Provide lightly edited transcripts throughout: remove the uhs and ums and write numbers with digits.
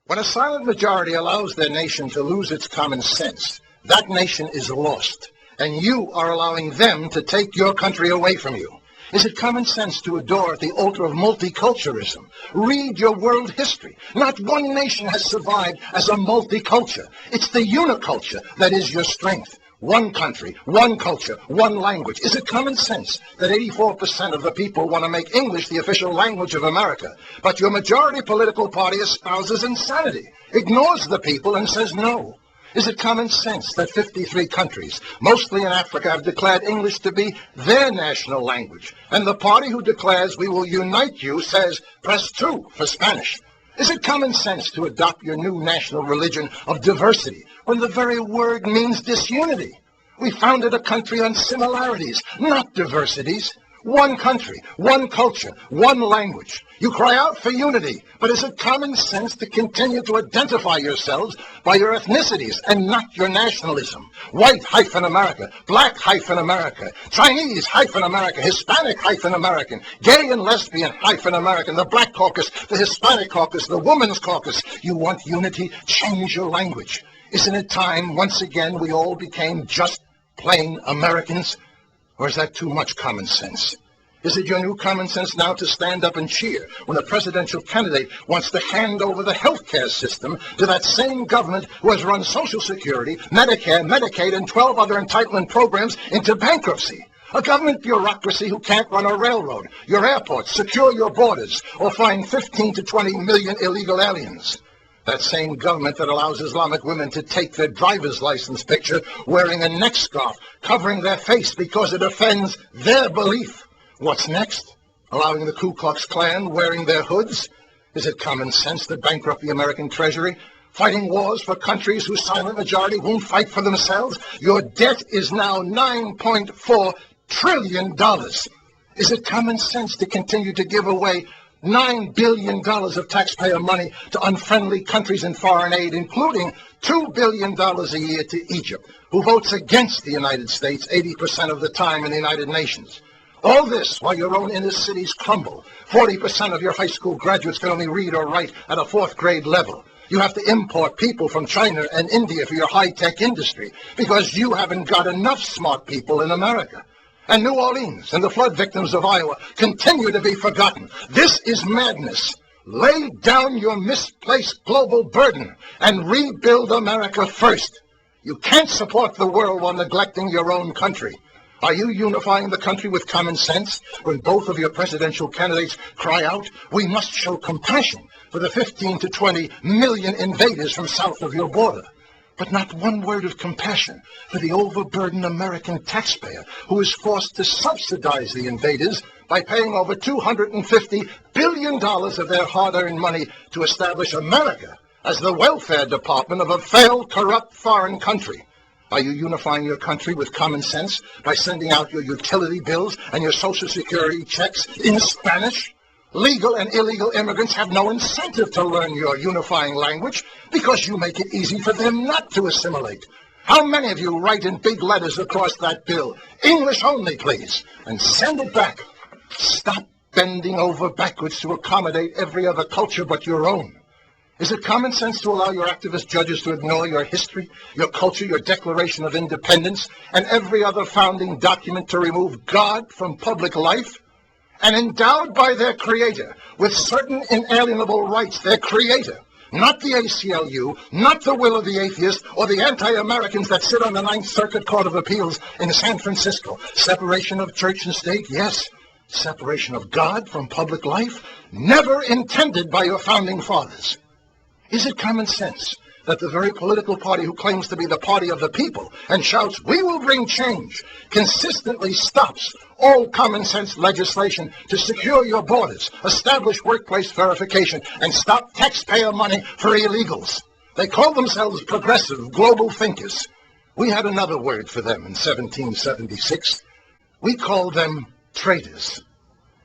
When a silent majority allows their nation to lose its common sense, that nation is lost, and you are allowing them to take your country away from you. Is it common sense to adore at the altar of multiculturalism? Read your world history. Not one nation has survived as a multiculture. It's the uniculture that is your strength. One country, one culture, one language. Is it common sense that 84% of the people want to make English the official language of America, but your majority political party espouses insanity, ignores the people, and says no? Is it common sense that 53 countries, mostly in Africa, have declared English to be their national language, and the party who declares we will unite you says press 2 for Spanish? Is it common sense to adopt your new national religion of diversity when the very word means disunity? We founded a country on similarities, not diversities. One country, one culture, one language. You cry out for unity, but is it common sense to continue to identify yourselves by your ethnicities and not your nationalism? White-America, Black-America, Chinese-America, Hispanic-American, gay and lesbian-American, the Black Caucus, the Hispanic Caucus, the Women's Caucus. You want unity? Change your language. Isn't it time, once again, we all became just plain Americans? Or is that too much common sense? Is it your new common sense now to stand up and cheer when a presidential candidate wants to hand over the health care system to that same government who has run Social Security, Medicare, Medicaid, and 12 other entitlement programs into bankruptcy? A government bureaucracy who can't run a railroad, your airports, secure your borders, or find 15 to 20 million illegal aliens. That same government that allows Islamic women to take their driver's license picture wearing a neck scarf, covering their face because it offends their belief. What's next? Allowing the Ku Klux Klan wearing their hoods? Is it common sense to bankrupt the American Treasury? Fighting wars for countries whose silent majority won't fight for themselves? Your debt is now $9.4 trillion. Is it common sense to continue to give away $9 billion of taxpayer money to unfriendly countries in foreign aid, including $2 billion a year to Egypt, who votes against the United States 80% of the time in the United Nations? All this while your own inner cities crumble. 40% of your high school graduates can only read or write at a 4th grade level. You have to import people from China and India for your high-tech industry because you haven't got enough smart people in America. And New Orleans and the flood victims of Iowa continue to be forgotten. This is madness. Lay down your misplaced global burden and rebuild America first. You can't support the world while neglecting your own country. Are you unifying the country with common sense when both of your presidential candidates cry out, we must show compassion for the 15 to 20 million invaders from south of your border? But not one word of compassion for the overburdened American taxpayer who is forced to subsidize the invaders by paying over $250 billion of their hard-earned money to establish America as the welfare department of a failed, corrupt foreign country. Are you unifying your country with common sense by sending out your utility bills and your Social Security checks in Spanish? Legal and illegal immigrants have no incentive to learn your unifying language because you make it easy for them not to assimilate. How many of you write in big letters across that bill, English only, please, and send it back? Stop bending over backwards to accommodate every other culture but your own. Is it common sense to allow your activist judges to ignore your history, your culture, your Declaration of Independence, and every other founding document to remove God from public life? And endowed by their creator with certain inalienable rights, their creator, not the ACLU, not the will of the atheist, or the anti-Americans that sit on the Ninth Circuit Court of Appeals in San Francisco. Separation of church and state, yes. Separation of God from public life, never intended by your founding fathers. Is it common sense that the very political party who claims to be the party of the people and shouts, we will bring change, consistently stops all common sense legislation to secure your borders, establish workplace verification, and stop taxpayer money for illegals? They call themselves progressive global thinkers. We had another word for them in 1776. We called them traitors.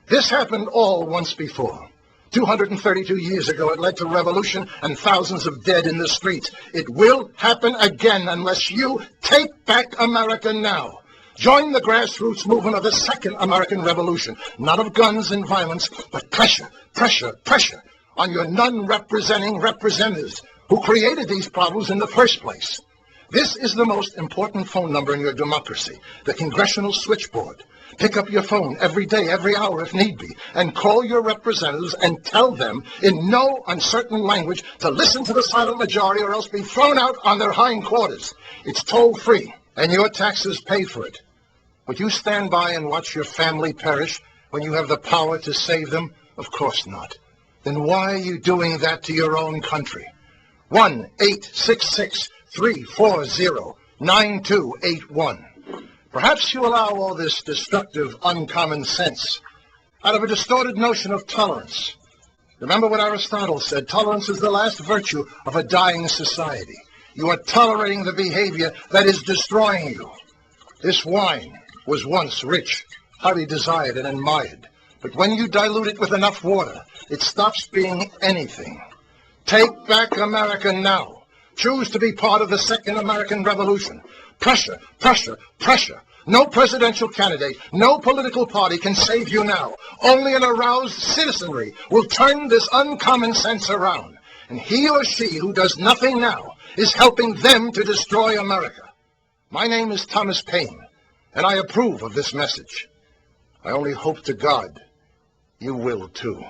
This happened all once before. 232 years ago, it led to revolution and thousands of dead in the streets. It will happen again unless you take back America now. Join the grassroots movement of the Second American Revolution, not of guns and violence, but pressure, pressure, pressure on your none-representing representatives who created these problems in the first place. This is the most important phone number in your democracy, the Congressional Switchboard. Pick up your phone every day, every hour if need be, and call your representatives and tell them in no uncertain language to listen to the silent majority or else be thrown out on their hindquarters. It's toll-free, and your taxes pay for it. Would you stand by and watch your family perish when you have the power to save them? Of course not. Then why are you doing that to your own country? 1-866-340-9281. Perhaps you allow all this destructive, uncommon sense out of a distorted notion of tolerance. Remember what Aristotle said, tolerance is the last virtue of a dying society. You are tolerating the behavior that is destroying you. This wine was once rich, highly desired and admired. But when you dilute it with enough water, it stops being anything. Take back America now. Choose to be part of the Second American Revolution. Pressure, pressure, pressure. No presidential candidate, no political party can save you now. Only an aroused citizenry will turn this uncommon sense around. And he or she who does nothing now is helping them to destroy America. My name is Thomas Paine, and I approve of this message. I only hope to God you will too.